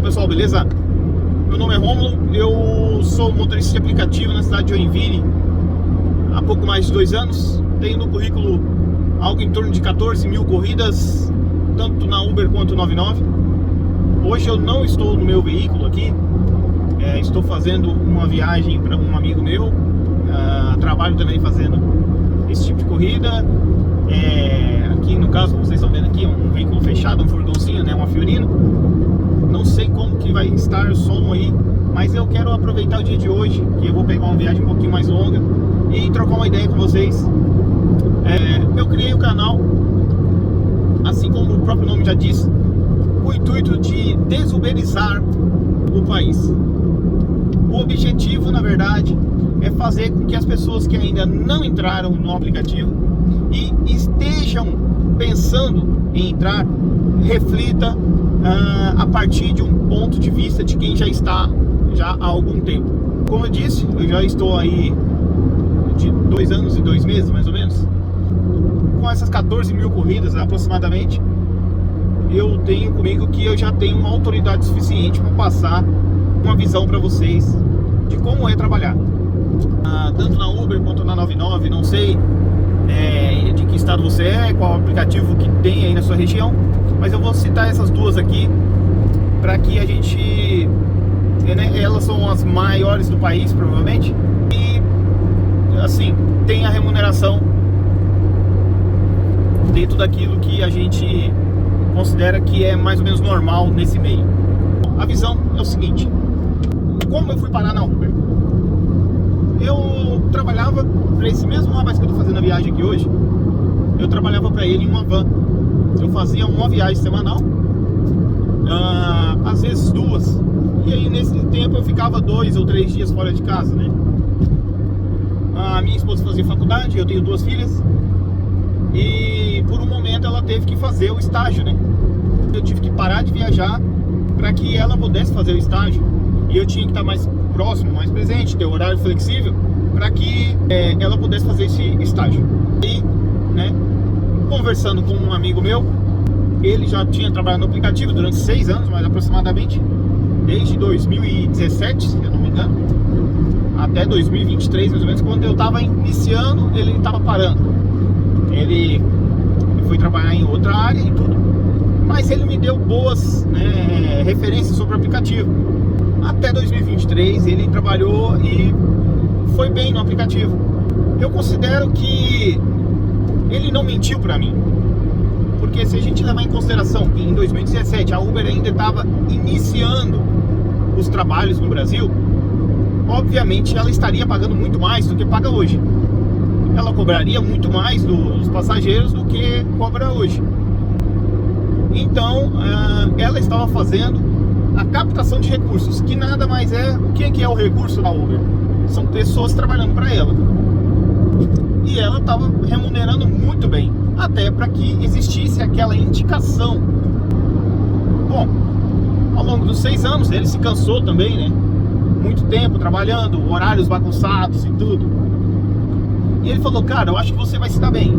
pessoal, beleza? Meu nome é Rômulo, eu sou motorista de aplicativo na cidade de Joinville há pouco mais de 2 anos. Tenho no currículo algo em torno de 14 mil corridas, tanto na Uber quanto 99. Hoje eu não estou no meu veículo aqui, estou fazendo uma viagem para um amigo meu, trabalho também fazendo esse tipo de corrida. Aqui no caso, como vocês estão vendo aqui, é um veículo fechado, um furgãozinho, né, uma Fiorino. Não sei como que vai estar o som aí, mas eu quero aproveitar o dia de hoje, que eu vou pegar uma viagem um pouquinho mais longa e trocar uma ideia com vocês. Eu criei o canal, assim como o próprio nome já diz, com o intuito de desuberizar o país. O objetivo, na verdade, é fazer com que as pessoas que ainda não entraram no aplicativo e estejam pensando em entrar, reflita a partir de um ponto de vista de quem já está há algum tempo. Como eu disse, eu já estou aí de 2 anos e 2 meses, mais ou menos. Com essas 14 mil corridas aproximadamente, eu tenho comigo que eu já tenho uma autoridade suficiente para passar uma visão para vocês de como é trabalhar. Tanto na Uber quanto na 99, não sei de que estado você é, qual aplicativo que tem aí na sua região, mas eu vou citar essas duas aqui para que a gente, elas são as maiores do país provavelmente, e assim, tem a remuneração dentro daquilo que a gente considera que é mais ou menos normal nesse meio. A visão é o seguinte: como eu fui parar na Uber? Eu trabalhava para esse mesmo rapaz que eu estou fazendo a viagem aqui hoje. Eu trabalhava para ele em uma van. Eu fazia uma viagem semanal, às vezes 2. E aí nesse tempo eu ficava 2 ou 3 dias fora de casa, né? A minha esposa fazia faculdade, eu tenho 2 filhas. E por um momento ela teve que fazer o estágio, né? Eu tive que parar de viajar para que ela pudesse fazer o estágio. E eu tinha que estar mais próximo, mais presente, ter horário flexível para que ela pudesse fazer esse estágio. E, né, conversando com um amigo meu, ele já tinha trabalhado no aplicativo durante 6 anos, mais aproximadamente, desde 2017, se eu não me engano, até 2023, mais ou menos. Quando eu estava iniciando, ele estava parando. Ele foi trabalhar em outra área e tudo, mas ele me deu boas, referências sobre o aplicativo. Até 2023 ele trabalhou e foi bem no aplicativo. Eu considero que ele não mentiu para mim, porque se a gente levar em consideração que em 2017 a Uber ainda estava iniciando os trabalhos no Brasil, obviamente ela estaria pagando muito mais do que paga hoje. Ela cobraria muito mais dos passageiros do que cobra hoje. Então ela estava fazendo a captação de recursos, que nada mais é. O que é o recurso da Uber? São pessoas trabalhando para ela. E ela estava remunerando muito bem, até para que existisse aquela indicação. Bom, ao longo dos 6 anos ele se cansou também, né? Muito tempo trabalhando, horários bagunçados e tudo. E ele falou: cara, eu acho que você vai se dar bem.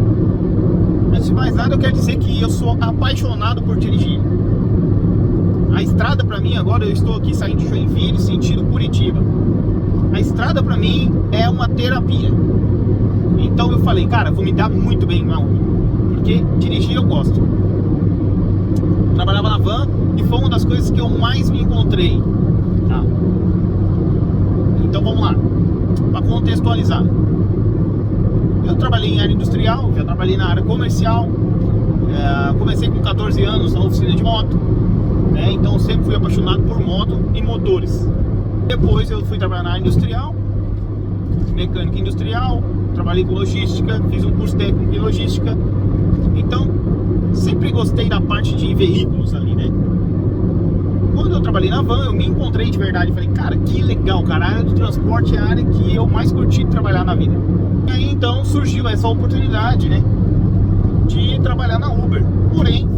Antes de mais nada, eu quero dizer que eu sou apaixonado por dirigir. A estrada para mim, agora eu estou aqui saindo de Joinville, sentido Curitiba. A estrada para mim é uma terapia. Então eu falei: cara, vou me dar muito bem na Uber, porque dirigir eu gosto. Trabalhava na van e foi uma das coisas que eu mais me encontrei. Tá? Então vamos lá, para contextualizar. Eu trabalhei em área industrial, já trabalhei na área comercial. Comecei com 14 anos na oficina de moto, né? Então sempre fui apaixonado por moto e motores. Depois eu fui trabalhar na área industrial, mecânica industrial, trabalhei com logística, fiz um curso técnico em logística. Então sempre gostei da parte de veículos ali, né? Quando eu trabalhei na van, eu me encontrei de verdade. Falei: cara, que legal, cara, a área do transporte é a área que eu mais curti trabalhar na vida. E aí então surgiu essa oportunidade, né, de trabalhar na Uber. Porém,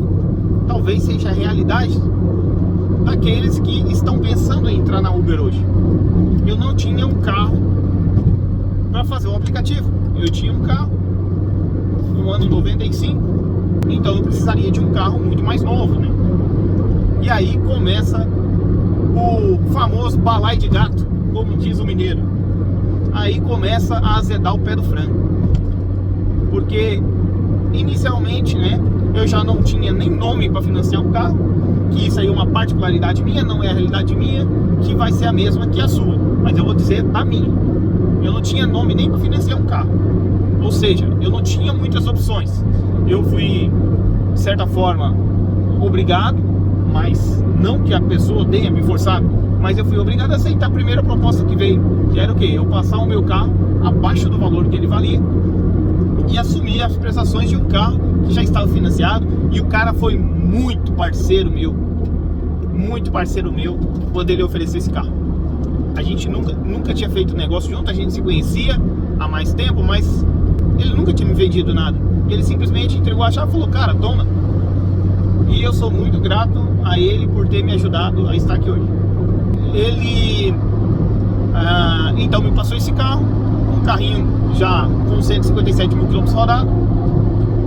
talvez seja a realidade daqueles que estão pensando em entrar na Uber hoje. Eu não tinha um carro para fazer o aplicativo. Eu tinha um carro no ano 95, então eu precisaria de um carro muito mais novo, né? E aí começa o famoso balai de gato, como diz o mineiro. Aí começa a azedar o pé do frango, porque inicialmente, né, eu já não tinha nem nome para financiar um carro, que isso aí é uma particularidade minha, não é a realidade minha, que vai ser a mesma que a sua, mas eu vou dizer a minha. Eu não tinha nome nem para financiar um carro, ou seja, eu não tinha muitas opções. Eu fui, de certa forma, obrigado, mas não que a pessoa tenha me forçado, mas eu fui obrigado a aceitar a primeira proposta que veio, que era o quê? Eu passar o meu carro abaixo do valor que ele valia e assumir as prestações de um carro que já estava financiado. E o cara foi muito parceiro meu quando ele ofereceu esse carro. A gente nunca tinha feito negócio junto, a gente se conhecia há mais tempo, mas ele nunca tinha me vendido nada. Ele simplesmente entregou a chave e falou: cara, toma. E eu sou muito grato a ele por ter me ajudado a estar aqui hoje. Ele então me passou esse carro, um carrinho já com 157 mil quilômetros rodados,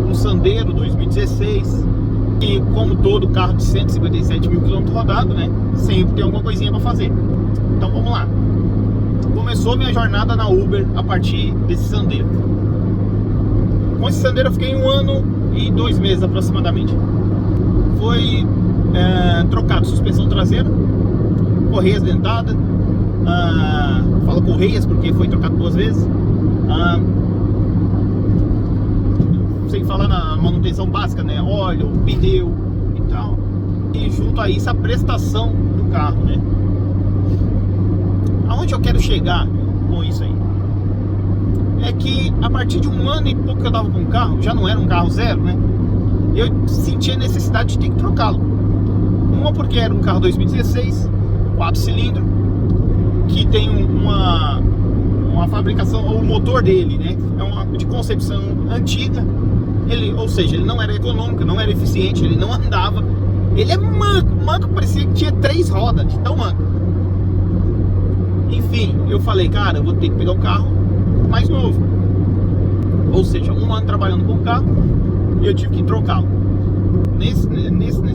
um Sandero 2016, e como todo carro de 157 mil quilômetros rodados, né, sempre tem alguma coisinha para fazer. Então vamos lá. Começou minha jornada na Uber a partir desse Sandero. Com esse Sandero eu fiquei 1 ano e 2 meses aproximadamente. Foi trocado suspensão traseira, correias dentadas, falo correias porque foi trocado 2 vezes, sem falar na manutenção básica, né, óleo, pneu e tal, e junto a isso a prestação do carro, né. Aonde eu quero chegar com isso aí é que a partir de 1 ano e pouco que eu tava com o carro, já não era um carro zero, né, eu sentia necessidade de ter que trocá-lo. Uma porque era um carro 2016, 4 cilindros, que tem uma fabricação, o motor dele, né, é uma de concepção antiga. Ele, ou seja, ele não era econômico, não era eficiente, ele não andava. Ele é manco, parecia que tinha 3 rodas, de tão manco. Enfim, eu falei, cara, eu vou ter que pegar um carro mais novo. Ou seja, 1 ano trabalhando com o carro e eu tive que trocá-lo. Nesse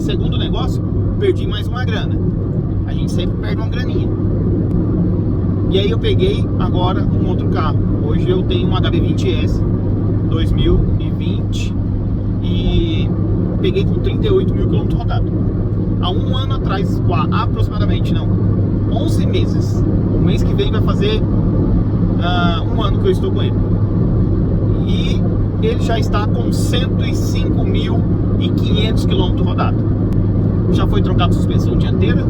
segundo negócio, perdi mais uma grana. A gente sempre perde uma graninha. E aí eu peguei agora um outro carro. Hoje eu tenho um HB20S 2020 e peguei com 38 mil quilômetros rodados. Há 1 ano atrás, aproximadamente, não, 11 meses. O mês que vem vai fazer 1 ano que eu estou com ele. E ele já está com 105.500 quilômetros rodados. Já foi trocado suspensão dianteira,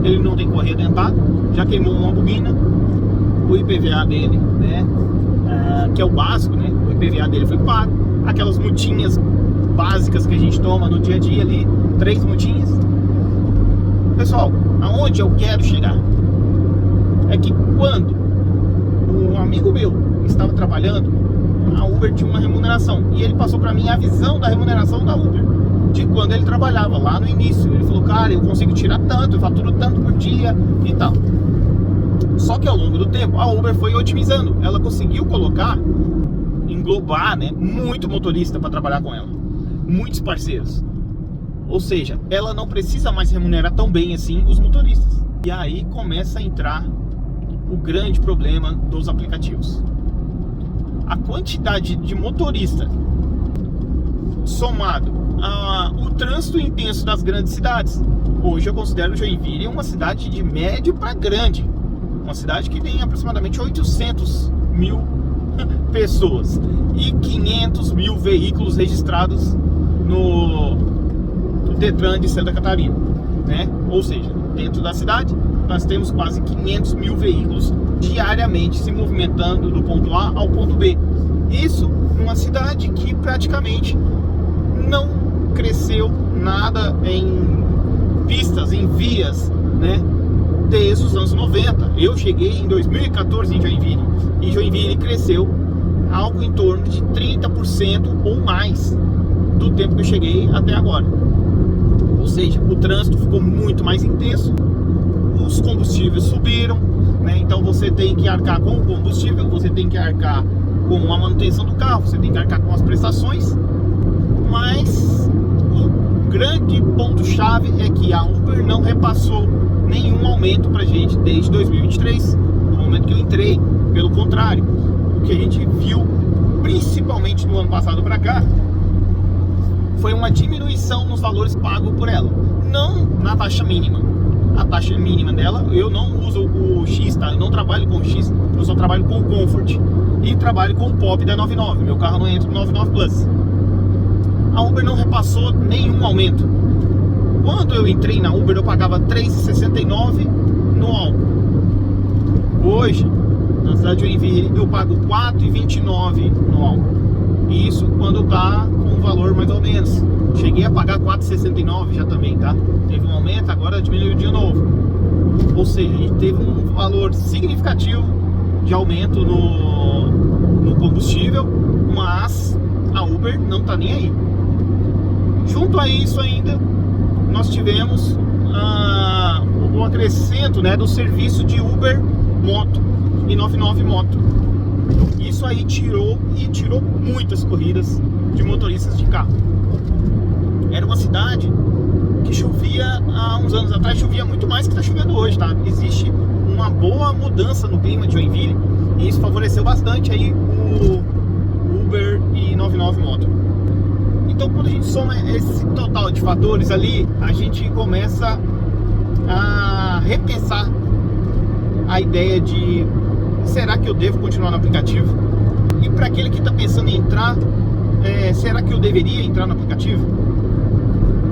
ele não tem correia dentada, já queimou uma bobina, o IPVA dele, né, que é o básico, né, o IPVA dele foi pago, aquelas multinhas básicas que a gente toma no dia a dia ali, 3 multinhas. Pessoal, aonde eu quero chegar é que quando um amigo meu estava trabalhando, a Uber tinha uma remuneração e ele passou para mim a visão da remuneração da Uber de quando ele trabalhava lá no início. Ele falou, cara, eu consigo tirar tanto, eu faturo tanto por dia e tal. Só que ao longo do tempo a Uber foi otimizando, ela conseguiu colocar, englobar, né, muito motorista para trabalhar com ela, muitos parceiros. Ou seja, ela não precisa mais remunerar tão bem assim os motoristas. E aí começa a entrar o grande problema dos aplicativos. A quantidade de motorista somado ao trânsito intenso das grandes cidades. Hoje eu considero Joinville uma cidade de médio para grande. Uma cidade que tem aproximadamente 800 mil pessoas e 500 mil veículos registrados no Detran de Santa Catarina, né? Ou seja, dentro da cidade nós temos quase 500 mil veículos diariamente se movimentando do ponto A ao ponto B. Isso numa cidade que praticamente não cresceu nada em pistas, em vias, né, desde os anos 90. Eu cheguei em 2014 em Joinville e Joinville cresceu algo em torno de 30% ou mais do tempo que eu cheguei até agora. Ou seja, o trânsito ficou muito mais intenso, os combustíveis subiram, né? Então você tem que arcar com o combustível, você tem que arcar com a manutenção do carro, você tem que arcar com as prestações, mas o grande ponto-chave é que a Uber não repassou nenhum aumento pra gente desde 2023, no momento que eu entrei. Pelo contrário, o que a gente viu, principalmente no ano passado para cá, foi uma diminuição nos valores pagos por ela, não na taxa mínima. A taxa mínima dela, eu não uso o X, tá? Eu não trabalho com o X, eu só trabalho com o Comfort e trabalho com o Pop da 99. Meu carro não entra no 99 Plus. A Uber não repassou nenhum aumento. Quando eu entrei na Uber, eu pagava R$ 3,69 no álcool. Hoje, na cidade de Joinville, eu pago R$ 4,29 no álcool. Isso quando tá com um valor mais ou menos. Cheguei a pagar R$ 4,69 já também, tá? Teve um aumento, agora diminuiu de novo. Ou seja, a gente teve um valor significativo de aumento no combustível, mas a Uber não tá nem aí. Junto a isso ainda, nós tivemos o acrescento, né, do serviço de Uber Moto e 99 Moto. Isso aí tirou muitas corridas de motoristas de carro. Era uma cidade que chovia há uns anos atrás, chovia muito mais que está chovendo hoje, tá? Existe uma boa mudança no clima de Joinville e isso favoreceu bastante aí o Uber e 99 Moto. Então, quando a gente soma esse total de fatores ali, a gente começa a repensar a ideia de: será que eu devo continuar no aplicativo? E para aquele que está pensando em entrar, será que eu deveria entrar no aplicativo?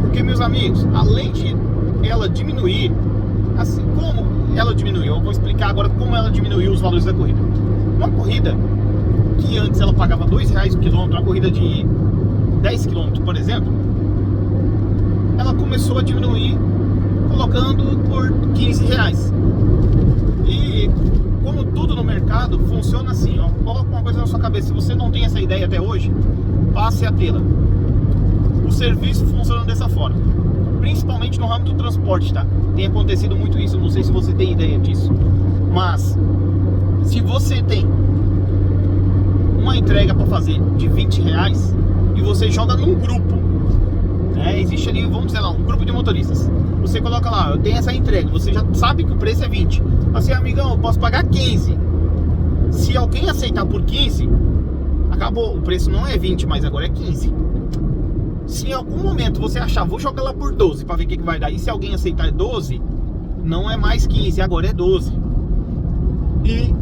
Porque, meus amigos, além de ela diminuir, assim como ela diminuiu, eu vou explicar agora como ela diminuiu os valores da corrida. Uma corrida que antes ela pagava R$2 o quilômetro, uma corrida de 10 km, por exemplo, ela começou a diminuir colocando por R$15. E como tudo no mercado funciona assim, ó, coloca uma coisa na sua cabeça: se você não tem essa ideia até hoje, passe a tê-la. O serviço funciona dessa forma, principalmente no ramo do transporte, tá? Tem acontecido muito isso, não sei se você tem ideia disso, mas se você tem uma entrega para fazer de R$20 e você joga num grupo, né? Existe ali, vamos dizer lá, um grupo de motoristas. Você coloca lá: eu tenho essa entrega, você já sabe que o preço é 20. Assim, amigão, eu posso pagar 15. Se alguém aceitar por 15, acabou, o preço não é 20, mas agora é 15. Se em algum momento você achar: vou jogar lá por 12 para ver o que vai dar, e se alguém aceitar 12, não é mais 15, agora é 12. E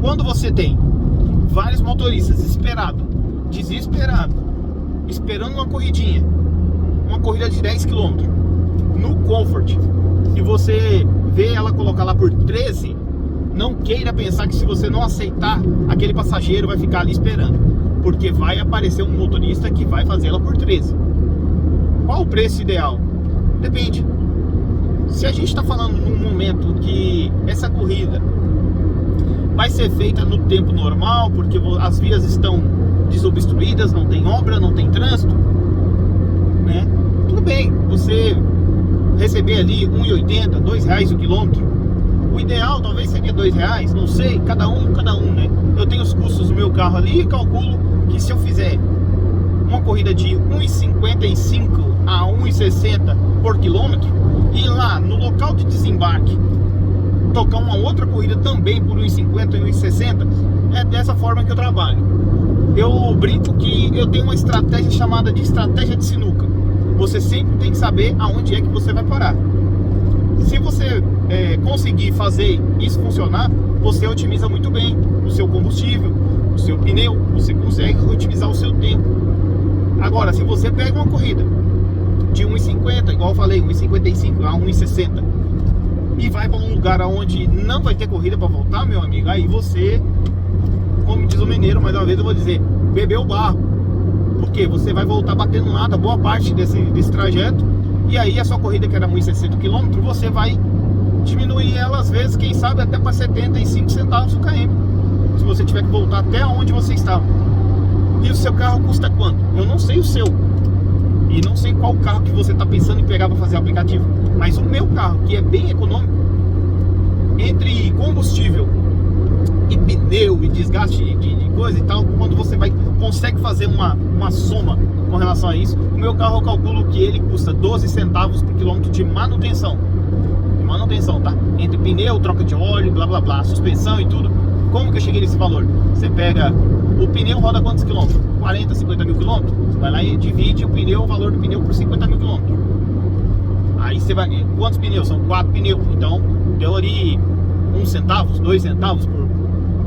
quando você tem vários motoristas desesperado, esperando uma corridinha, uma corrida de 10 km no Comfort, e você vê ela colocar lá por 13, não queira pensar que se você não aceitar, aquele passageiro vai ficar ali esperando, porque vai aparecer um motorista que vai fazer ela por 13. Qual o preço ideal? Depende. Se a gente está falando num momento que essa corrida vai ser feita no tempo normal, porque as vias estão desobstruídas, não tem obra, não tem trânsito, né? Tudo bem, você receber ali R$1,80, R$2 o quilômetro. O ideal talvez seria R$2, não sei, cada um, né? Eu tenho os custos do meu carro ali e calculo que se eu fizer uma corrida de R$1,55 a R$1,60 por quilômetro, e lá no local de desembarque tocar uma outra corrida também por R$1,50 e R$1,60, é dessa forma que eu trabalho. Eu brinco que eu tenho uma estratégia chamada de estratégia de sinuca. Você sempre tem que saber aonde é que você vai parar. Se você conseguir fazer isso funcionar, você otimiza muito bem o seu combustível, o seu pneu, você consegue otimizar o seu tempo. Agora, se você pega uma corrida de R$1,50, igual eu falei, R$1,55 a R$1,60, e vai para um lugar onde não vai ter corrida para voltar, meu amigo, aí você, como diz o mineiro, mais uma vez eu vou dizer, bebeu o barro. Porque você vai voltar batendo nada boa parte desse trajeto, e aí a sua corrida, que era 1,60 km, você vai diminuir ela às vezes, quem sabe até para 75 centavos o km, se você tiver que voltar até onde você estava. E o seu carro custa quanto? Eu não sei o seu, e não sei qual carro que você está pensando em pegar para fazer o aplicativo, mas o meu carro, que é bem econômico, entre combustível e pneu e desgaste de coisa e tal, quando você consegue fazer uma soma com relação a isso. O meu carro eu calculo que ele custa 12 centavos por quilômetro de manutenção. Tá? Entre pneu, troca de óleo, blá blá blá, suspensão e tudo. Como que eu cheguei nesse valor? Você pega, o pneu roda quantos quilômetros? 40, 50 mil quilômetros? Você vai lá e divide o pneu, o valor do pneu por 50 mil quilômetros. Aí você vai, quantos pneus? São 4 pneus. Então, deu ali 1 centavo, 2 centavos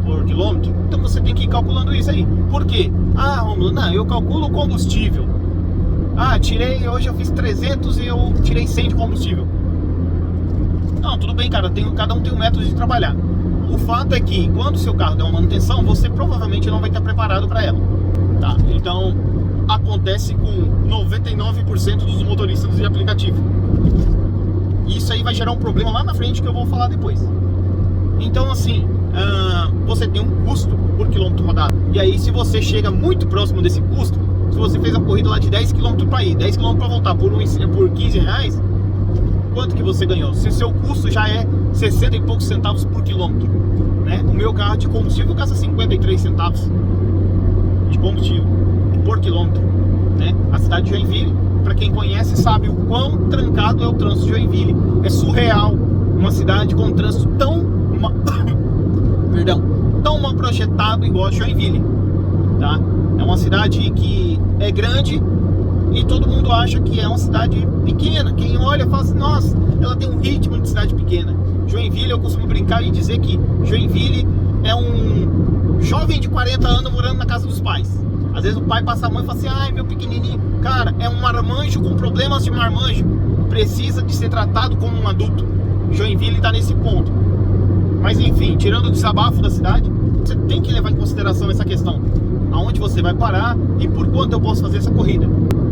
por quilômetro. Então você tem que ir calculando isso aí. Por quê? Ah, Romulo, não, eu calculo o combustível. Ah, hoje eu fiz 300 e eu tirei 100 de combustível. Não, tudo bem, cara, cada um tem um método de trabalhar. O fato é que quando o seu carro der uma manutenção, você provavelmente não vai estar preparado para ela, tá? Então, acontece com 99% dos motoristas de aplicativo. Isso aí vai gerar um problema lá na frente que eu vou falar depois. Então, assim, você tem um custo por quilômetro rodado. E aí, se você chega muito próximo desse custo, se você fez a corrida lá de 10 km para ir, 10 km para voltar por 15 reais, quanto que você ganhou? Se o seu custo já é 60 e poucos centavos por quilômetro, né? O meu carro de combustível gasta 53 centavos de combustível por quilômetro, né? A cidade de Joinville, para quem conhece, sabe o quão trancado é o trânsito de Joinville. É surreal uma cidade com um trânsito tão mal projetado igual a Joinville, tá? É uma cidade que é grande e todo mundo acha que é uma cidade pequena. Quem olha fala assim, nossa, ela tem um ritmo de cidade pequena. Joinville, eu costumo brincar e dizer que Joinville é um jovem de 40 anos morando na casa dos pais. Às vezes o pai passa a mão e fala assim, ai, meu pequenininho. Cara, é um marmanjo com problemas de marmanjo. Precisa de ser tratado como um adulto. Joinville está nesse ponto. Mas enfim, tirando o desabafo da cidade, você tem que levar em consideração essa questão. Aonde você vai parar e por quanto eu posso fazer essa corrida.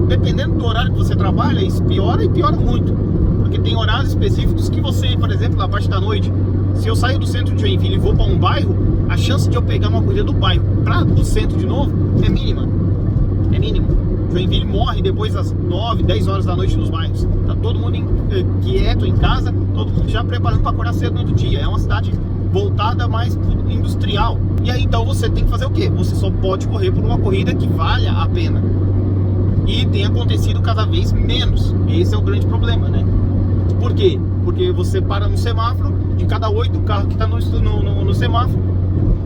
Dependendo do horário que você trabalha, isso piora e piora muito. Porque tem horários específicos que você, por exemplo, na parte da noite, se eu saio do centro de Joinville e vou para um bairro, a chance de eu pegar uma corrida do bairro para o centro de novo é mínima. É mínima. Joinville morre depois das 9, 10 horas da noite nos bairros. Tá todo mundo quieto em casa, todo mundo já preparando para acordar cedo no outro dia. É uma cidade voltada mais pro industrial. E aí então você tem que fazer o quê? Você só pode correr por uma corrida que valha a pena. E tem acontecido cada vez menos. Esse é o grande problema, né? Por quê? Porque você para no semáforo, de cada 8 carros que está no semáforo,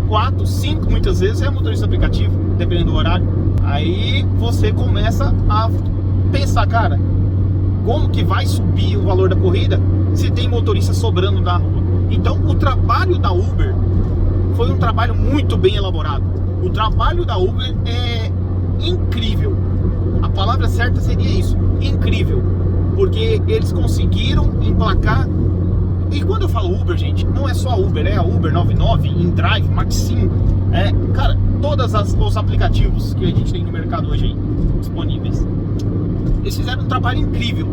4, 5 muitas vezes é motorista aplicativo, dependendo do horário. Aí você começa a pensar, cara, como que vai subir o valor da corrida se tem motorista sobrando na rua? Então o trabalho da Uber foi um trabalho muito bem elaborado. O trabalho da Uber é incrível. A palavra certa seria isso, incrível. Porque eles conseguiram emplacar. E quando eu falo Uber, gente, não é só Uber, é a Uber 99, InDrive, Maxim, cara, todos os aplicativos que a gente tem no mercado hoje aí, disponíveis. Eles fizeram um trabalho incrível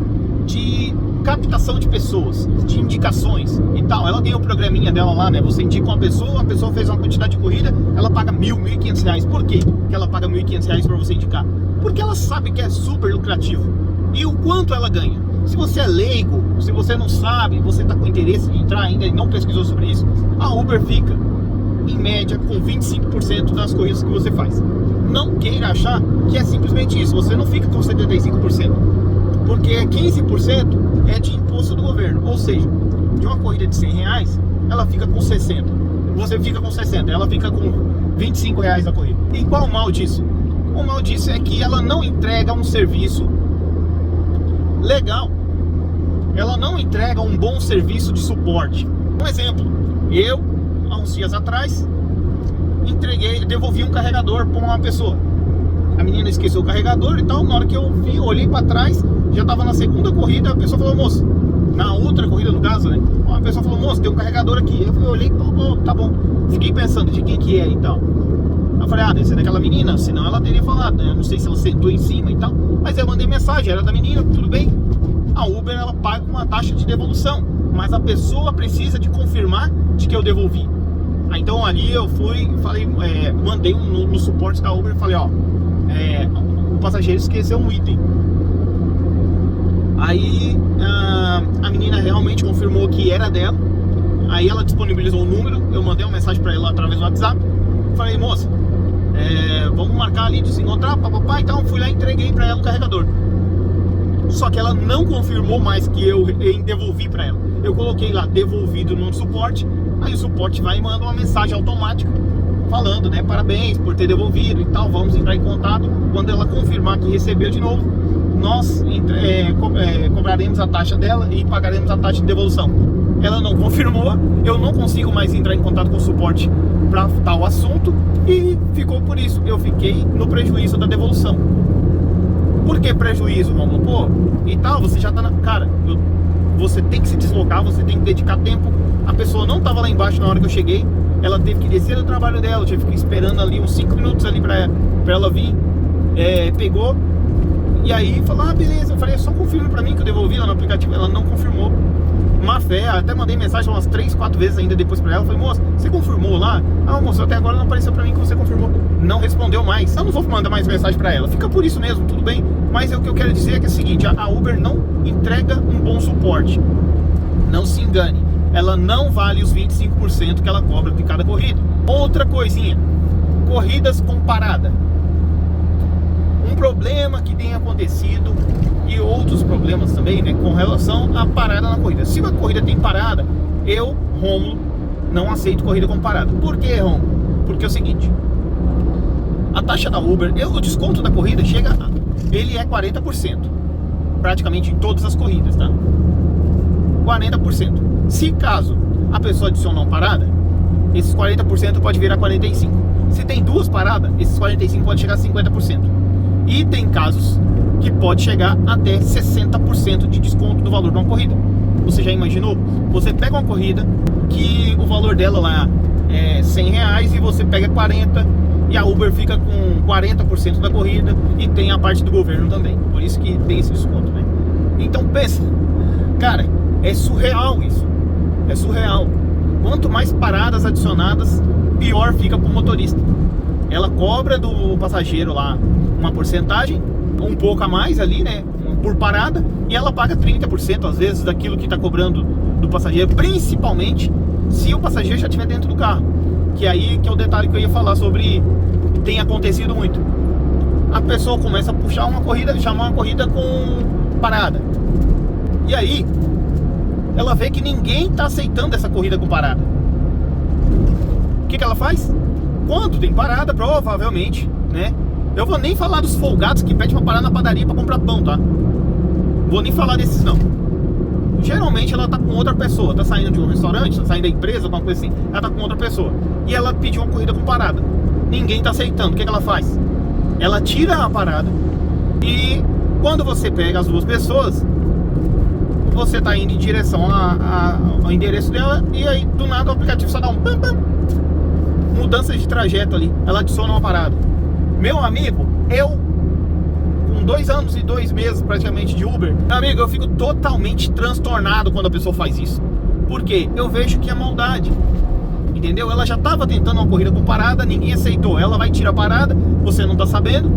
de captação de pessoas, de indicações e tal. Ela tem o programinha dela lá, né? Você indica uma pessoa, a pessoa fez uma quantidade de corrida, ela paga R$1.500. Por quê que ela paga R$1.500 para você indicar? Porque ela sabe que é super lucrativo. E o quanto ela ganha? Se você é leigo, se você não sabe, você está com interesse de entrar ainda e não pesquisou sobre isso, a Uber fica, em média, com 25% das corridas que você faz. Não queira achar que é simplesmente isso, você não fica com 75%, porque 15% é de imposto do governo, ou seja, de uma corrida de R$100, ela fica com 60%, você fica com 60%, ela fica com R$25 a corrida. E qual o mal disso? O mal disso é que ela não entrega um serviço legal, ela não entrega um bom serviço de suporte. Um exemplo, eu, há uns dias atrás, devolvi um carregador para uma pessoa. A menina esqueceu o carregador e tal. Na hora que eu vi, eu olhei para trás, já estava na segunda corrida. A pessoa falou, moço, na outra corrida no caso, né? A pessoa falou, moço, tem um carregador aqui. Eu olhei, tá bom. Fiquei pensando de quem que é e tal. Eu falei, deve ser daquela menina, senão ela teria falado, né? Eu não sei se ela sentou em cima e tal, mas eu mandei mensagem, era da menina, tudo bem. A Uber, ela paga uma taxa de devolução, mas a pessoa precisa de confirmar de que eu devolvi. Então ali eu fui, falei, mandei no suporte da Uber, falei, o passageiro esqueceu um item. Aí a menina realmente confirmou que era dela. Aí ela disponibilizou o número, eu mandei uma mensagem para ela através do WhatsApp. Falei, moça, vamos marcar ali de se encontrar, papapá, então fui lá e entreguei pra ela o carregador. Só que ela não confirmou mais que eu devolvi pra ela. Eu coloquei lá, devolvido no suporte. Aí o suporte vai e manda uma mensagem automática falando, né, parabéns por ter devolvido e tal, vamos entrar em contato. Quando ela confirmar que recebeu de novo, nós cobraremos a taxa dela e pagaremos a taxa de devolução. Ela não confirmou, eu não consigo mais entrar em contato com o suporte para tal assunto e ficou por isso. Eu fiquei no prejuízo da devolução. Por que prejuízo, Romulo? Pô, e tal, você já tá na... Cara, você tem que se deslocar, você tem que dedicar tempo. A pessoa não tava lá embaixo na hora que eu cheguei. Ela teve que descer do trabalho dela. Eu tive que ficar esperando ali uns 5 minutos ali pra ela vir. Pegou. E aí falou, ah, beleza. Eu falei, só confirme pra mim que eu devolvi lá no aplicativo. Ela não confirmou. Má fé, até mandei mensagem umas 3, 4 vezes ainda depois pra ela. Falei, moça, você confirmou lá? Ah, moça, até agora não apareceu pra mim que você confirmou. Não respondeu mais. Eu não vou mandar mais mensagem pra ela. Fica por isso mesmo, tudo bem. Mas o que eu quero dizer é que é o seguinte, a Uber não entrega um bom suporte. Não se engane. Ela não vale os 25% que ela cobra de cada corrida. Outra coisinha, corridas com parada. Um problema que tem acontecido e outros problemas também, né, com relação à parada na corrida. Se uma corrida tem parada, eu, Romulo, não aceito corrida com parada. Por que, Romulo? Porque é o seguinte, a taxa da Uber, o desconto da corrida ele é 40%, praticamente em todas as corridas, tá? 40%. Se caso a pessoa adicionar uma parada, esses 40% pode virar 45%. Se tem 2 paradas, esses 45% pode chegar a 50%. E tem casos que pode chegar até 60% de desconto do valor de uma corrida. Você já imaginou? Você pega uma corrida que o valor dela lá é R$100 e você pega 40 e a Uber fica com 40% da corrida e tem a parte do governo também. Por isso que tem esse desconto, né? Então pensa, cara, é surreal isso. É surreal. Quanto mais paradas adicionadas, pior fica para o motorista. Ela cobra do passageiro lá uma porcentagem, um pouco a mais ali, né, por parada, e ela paga 30% às vezes daquilo que está cobrando do passageiro, principalmente se o passageiro já estiver dentro do carro, que aí que é o detalhe que eu ia falar sobre, tem acontecido muito. A pessoa começa a puxar uma corrida, chamar uma corrida com parada, e aí ela vê que ninguém está aceitando essa corrida com parada. O que ela faz? Quando tem parada, provavelmente, né? Eu vou nem falar dos folgados que pedem pra parar na padaria pra comprar pão, tá? Vou nem falar desses não. Geralmente ela tá com outra pessoa, tá saindo de um restaurante, tá saindo da empresa, alguma coisa assim. Ela tá com outra pessoa e ela pediu uma corrida com parada. Ninguém tá aceitando. O que ela faz? Ela tira a parada e quando você pega as duas pessoas, você tá indo em direção ao endereço dela e aí do nada o aplicativo só dá um pam pam, mudança de trajeto ali, ela adiciona uma parada. Meu amigo, eu com 2 anos e 2 meses praticamente de Uber, meu amigo, eu fico totalmente transtornado quando a pessoa faz isso. Por quê? Eu vejo que é maldade, entendeu? Ela já estava tentando uma corrida com parada, ninguém aceitou, ela vai tirar a parada, você não tá sabendo,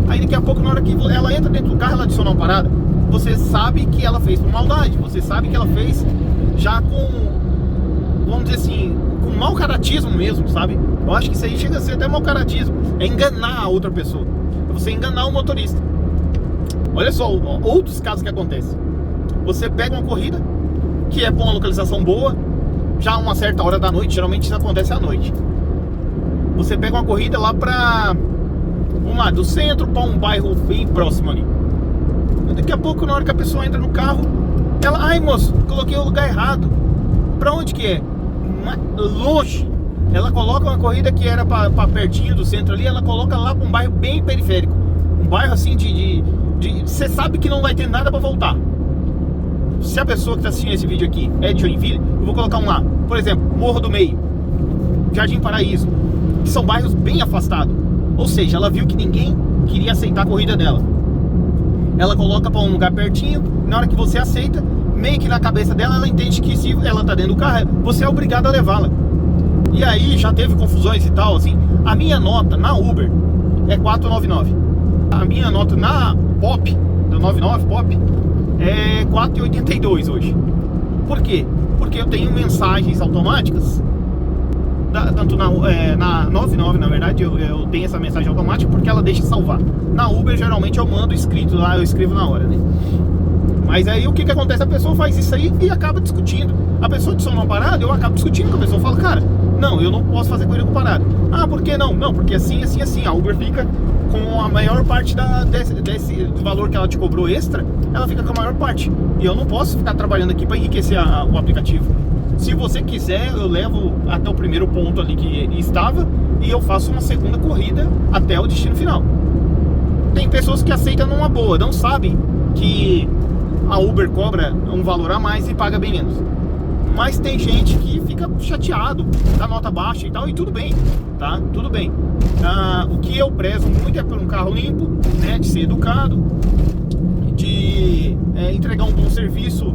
aí daqui a pouco na hora que ela entra dentro do carro, ela adiciona uma parada, você sabe que ela fez por maldade, você sabe que ela fez já com, vamos dizer assim, com mau caratismo mesmo, sabe? Eu acho que isso aí chega a ser até mau caratismo, é enganar a outra pessoa, é você enganar o motorista. Olha só, outros casos que acontecem. Você pega uma corrida que é com uma localização boa, já a uma certa hora da noite, geralmente isso acontece à noite. Você pega uma corrida lá pra, vamos lá, do centro para um bairro bem próximo ali. Daqui a pouco, na hora que a pessoa entra no carro, ela, ai moço, coloquei o lugar errado. Pra onde que é? Longe. Ela coloca uma corrida que era pra pertinho do centro ali, ela coloca lá pra um bairro bem periférico. Um bairro assim você sabe que não vai ter nada pra voltar. Se a pessoa que tá assistindo esse vídeo aqui é de Joinville, eu vou colocar um lá. Por exemplo, Morro do Meio, Jardim Paraíso, que são bairros bem afastados. Ou seja, ela viu que ninguém queria aceitar a corrida dela. Ela coloca pra um lugar pertinho, na hora que você aceita, meio que na cabeça dela, ela entende que se ela tá dentro do carro, você é obrigado a levá-la. E aí já teve confusões e tal, assim. A minha nota na Uber é 4,99. A minha nota na Pop, da 99 Pop, é 4,82 hoje. Por quê? Porque eu tenho mensagens automáticas tanto na 99, na verdade, eu tenho essa mensagem automática porque ela deixa salvar. Na Uber, geralmente eu mando escrito lá, eu escrevo na hora, né? Mas aí o que acontece? A pessoa faz isso aí e acaba discutindo. A pessoa adiciona uma parada, eu acabo discutindo com a pessoa. Eu falo, cara, não, eu não posso fazer corrida com parada. Ah, por que não? Não, porque assim. A Uber fica com a maior parte desse valor que ela te cobrou extra, ela fica com a maior parte. E eu não posso ficar trabalhando aqui para enriquecer o aplicativo. Se você quiser, eu levo até o primeiro ponto ali que estava e eu faço uma segunda corrida até o destino final. Tem pessoas que aceitam numa boa, não sabem que a Uber cobra um valor a mais e paga bem menos. Mas tem gente que fica chateado da nota baixa e tal, e tudo bem, tá? Tudo bem. O que eu prezo muito é por um carro limpo, né? De ser educado, de entregar um bom serviço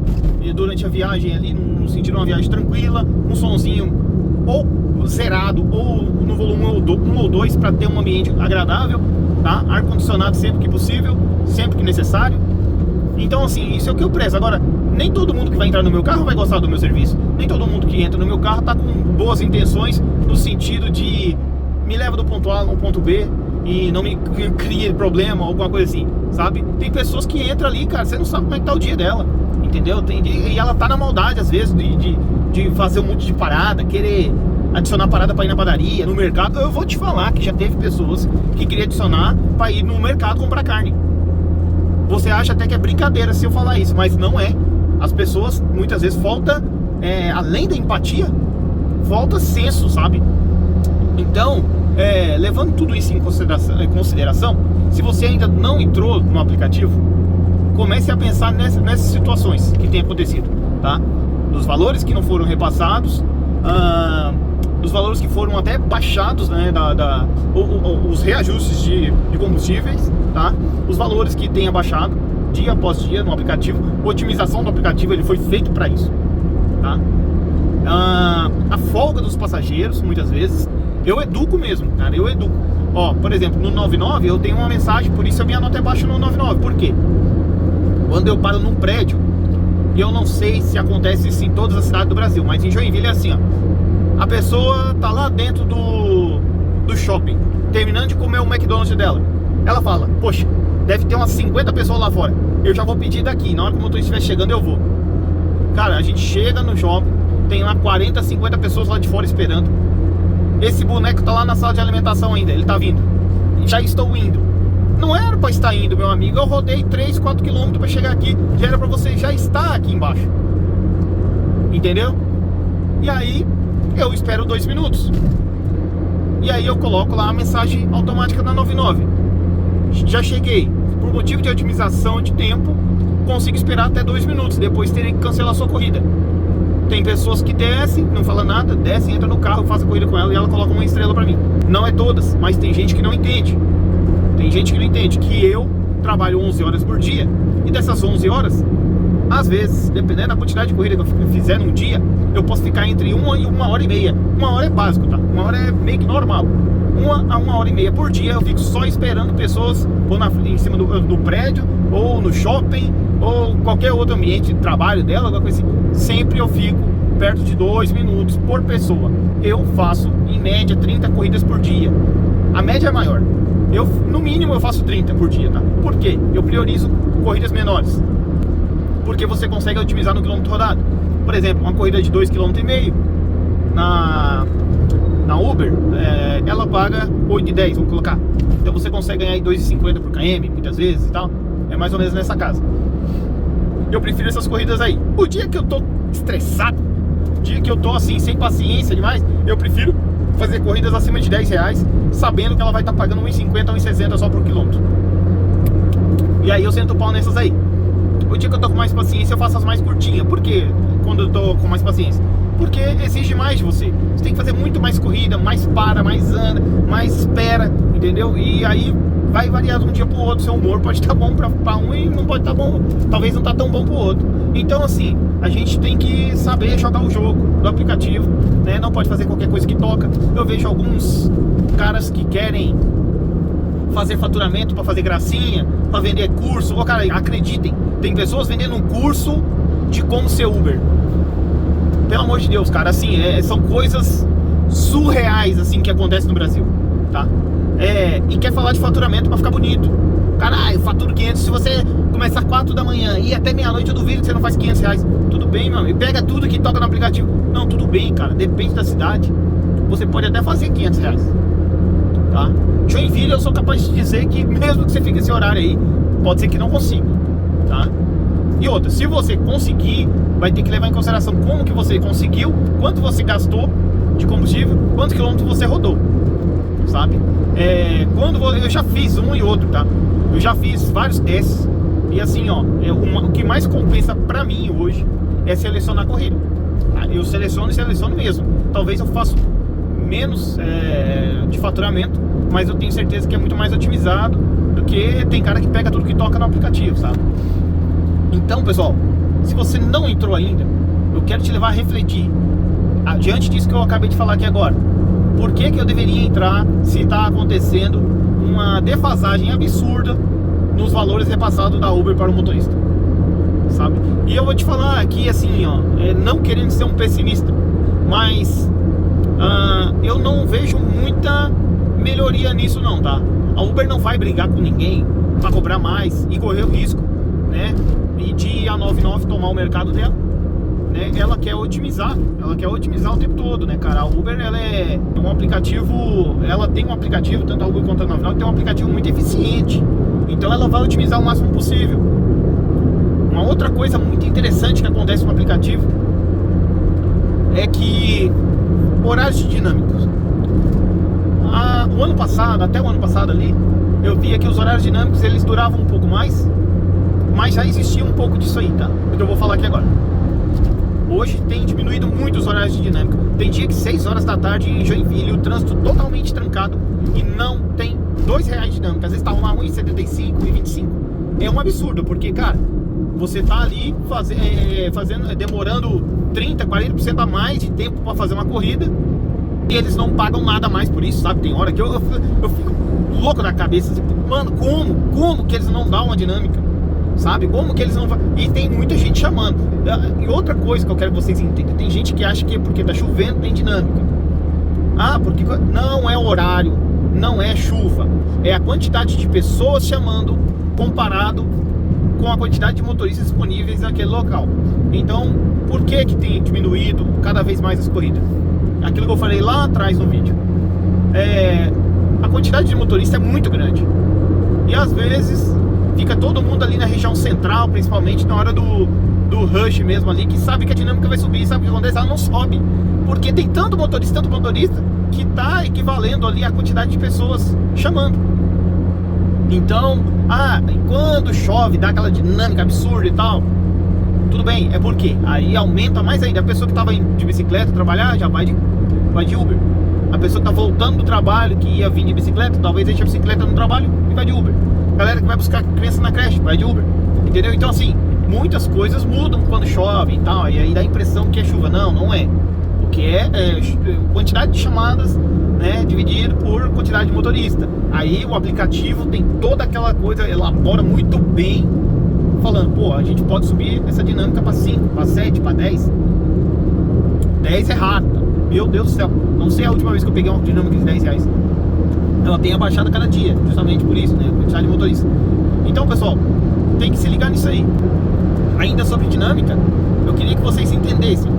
durante a viagem ali, no sentido de uma viagem tranquila, um sonzinho ou zerado ou no volume 1 ou 2 para ter um ambiente agradável, tá? Ar-condicionado sempre que possível, sempre que necessário. Então assim, isso é o que eu prezo. Agora, nem todo mundo que vai entrar no meu carro vai gostar do meu serviço. Nem todo mundo que entra no meu carro tá com boas intenções no sentido de me leva do ponto A ao ponto B e não me crie problema ou alguma coisa assim, sabe? Tem pessoas que entram ali, cara, você não sabe como é que tá o dia dela, entendeu? E ela tá na maldade às vezes de fazer um monte de parada, querer adicionar parada para ir na padaria, no mercado. Eu vou te falar que já teve pessoas que queriam adicionar para ir no mercado comprar carne. Você acha até que é brincadeira se eu falar isso, mas não é. As pessoas, muitas vezes, falta, além da empatia, falta senso, sabe? Então, levando tudo isso em consideração, se você ainda não entrou no aplicativo, comece a pensar nessas situações que tem acontecido, tá? Dos valores que não foram repassados, dos valores que foram até baixados, né? Os reajustes de combustíveis, tá? Os valores que tem abaixado dia após dia no aplicativo. A otimização do aplicativo, ele foi feito para isso, tá? A folga dos passageiros, muitas vezes, eu educo mesmo, cara, eu educo. Ó, por exemplo, no 99 eu tenho uma mensagem, por isso a minha nota é baixa no 99. Por quê? Quando eu paro num prédio, e eu não sei se acontece isso em todas as cidades do Brasil, mas em Joinville é assim, ó. A pessoa tá lá dentro do shopping, terminando de comer o McDonald's dela. Ela fala, poxa, deve ter umas 50 pessoas lá fora. Eu já vou pedir daqui, na hora que o motorista estiver chegando eu vou. Cara, a gente chega no shopping, tem lá 40, 50 pessoas lá de fora esperando. Esse boneco tá lá na sala de alimentação ainda, ele tá vindo. Já estou indo. Não era pra estar indo, meu amigo. Eu rodei 3, 4 quilômetros pra chegar aqui. Já era pra você já estar aqui embaixo. Entendeu? E aí eu espero 2 minutos. E aí eu coloco lá a mensagem automática da 99. Já cheguei. Por motivo de otimização de tempo, consigo esperar até 2 minutos. Depois terei que cancelar a sua corrida. Tem pessoas que descem, não fala nada, descem, entra no carro, faz a corrida com ela e ela coloca uma estrela pra mim. Não é todas, mas tem gente que não entende. Tem gente que não entende que eu trabalho 11 horas por dia. E dessas 11 horas, às vezes, dependendo da quantidade de corrida que eu fizer num dia, eu posso ficar entre 1 e 1h30. 1 hora é básico, tá? 1 hora é meio que normal. 1 a 1h30 por dia eu fico só esperando pessoas ou em cima do prédio, ou no shopping, ou qualquer outro ambiente de trabalho dela, alguma coisa assim. Sempre eu fico perto de 2 minutos por pessoa. Eu faço em média 30 corridas por dia. A média é maior. No mínimo eu faço 30 por dia, tá? Por quê? Eu priorizo corridas menores, porque você consegue otimizar no quilômetro rodado. Por exemplo, uma corrida de 2,5 km na Uber, ela paga 8,10, vamos colocar. Então você consegue ganhar 2,50 por km, muitas vezes e tal. É mais ou menos nessa casa. Eu prefiro essas corridas aí. O dia que eu tô estressado, o dia que eu tô assim, sem paciência demais, eu prefiro fazer corridas acima de R$10, sabendo que ela vai estar pagando 1,50 ou 1,60 só por quilômetro. E aí eu sento o pau nessas aí. O dia que eu tô com mais paciência, eu faço as mais curtinhas. Por quê? Quando eu tô com mais paciência? Porque exige mais de você. Você tem que fazer muito mais corrida, mais para, mais anda, mais espera, entendeu? E aí vai variar de um dia pro outro. Seu humor pode estar bom pra um e não pode estar bom, talvez não tá tão bom pro outro. Então assim, a gente tem que saber jogar o jogo do aplicativo, né? Não pode fazer qualquer coisa que toca. Eu vejo alguns caras que querem fazer faturamento para fazer gracinha, para vender curso. Ô, cara, acreditem, tem pessoas vendendo um curso de como ser Uber. Pelo amor de Deus, cara, assim, são coisas surreais, assim, que acontece no Brasil, tá? E quer falar de faturamento pra ficar bonito. Caralho, eu faturo 500, se você começar 4 da manhã e ir até meia-noite, eu duvido que você não faz 500 reais. Tudo bem, mano, e pega tudo que toca no aplicativo. Não, tudo bem, cara, depende da cidade. Você pode até fazer 500 reais, tá? Joinville, eu sou capaz de dizer que mesmo que você fique esse horário aí, pode ser que não consiga, tá? E outra, se você conseguir, vai ter que levar em consideração como que você conseguiu, quanto você gastou de combustível, quantos quilômetros você rodou, sabe? Eu já fiz um e outro, tá? Eu já fiz vários testes. E assim, ó, o que mais compensa pra mim hoje é selecionar a corrida. Eu seleciono e seleciono mesmo. Talvez eu faça menos de faturamento, mas eu tenho certeza que é muito mais otimizado do que tem cara que pega tudo que toca no aplicativo, sabe? Então, pessoal, se você não entrou ainda, eu quero te levar a refletir diante disso que eu acabei de falar aqui agora. Por que eu deveria entrar se está acontecendo uma defasagem absurda nos valores repassados da Uber para o motorista, sabe? E eu vou te falar aqui assim, ó, não querendo ser um pessimista, mas eu não vejo muita melhoria nisso não, tá? A Uber não vai brigar com ninguém para cobrar mais e correr o risco, né? E de a 99 tomar o mercado dela, né? Ela quer otimizar o tempo todo, né, cara? A Uber, ela é um aplicativo, ela tem um aplicativo, tanto a Uber quanto a 99 tem um aplicativo muito eficiente, então ela vai otimizar o máximo possível. Uma outra coisa muito interessante que acontece no aplicativo é que horários dinâmicos. O ano passado, até o ano passado ali, eu via que os horários dinâmicos eles duravam um pouco mais, mas já existia um pouco disso aí, tá? O que eu vou falar aqui agora. Hoje tem diminuído muito os horários de dinâmica. Tem dia que 6 horas da tarde em Joinville, o trânsito totalmente trancado e não tem R$2 de dinâmica. Às vezes tá uma 1,75, 1,25. É um absurdo, porque, cara, você tá ali demorando 30, 40% a mais de tempo para fazer uma corrida e eles não pagam nada mais por isso, sabe? Tem hora que eu fico louco na cabeça, assim, mano, como que eles não dão uma dinâmica? Sabe? Como que eles não... E tem muita gente chamando. E outra coisa que eu quero que vocês entendam, tem gente que acha que porque tá chovendo tem dinâmica. Porque não é horário, não é chuva, é a quantidade de pessoas chamando comparado com a quantidade de motoristas disponíveis naquele local. Então, por que tem diminuído cada vez mais as corridas? Aquilo que eu falei lá atrás no vídeo. A quantidade de motoristas é muito grande. E às vezes fica todo mundo ali na região central, principalmente na hora do rush mesmo ali, que sabe que a dinâmica vai subir, sabe o que acontece? Ela não sobe, porque tem tanto motorista, que tá equivalendo ali a quantidade de pessoas chamando. Então, quando chove, dá aquela dinâmica absurda e tal, tudo bem, é porque aí aumenta mais ainda. A pessoa que tava indo de bicicleta trabalhar, já vai de Uber. A pessoa que tá voltando do trabalho, que ia vir de bicicleta, talvez deixe a bicicleta no trabalho e vai de Uber. Galera que vai buscar criança na creche, vai de Uber, entendeu? Então assim, muitas coisas mudam quando chove e tal, e aí dá a impressão que é chuva. Não é. O que é quantidade de chamadas, né, dividido por quantidade de motorista. Aí o aplicativo tem toda aquela coisa, elabora muito bem, falando, pô, a gente pode subir essa dinâmica para 5, para 7, para 10. 10 é raro, tá? Meu Deus do céu, não sei a última vez que eu peguei uma dinâmica de R$10. Ela tem abaixado a cada dia, justamente por isso, né? Quantidade de motorista. Então, pessoal, tem que se ligar nisso aí. Ainda sobre dinâmica, eu queria que vocês entendessem.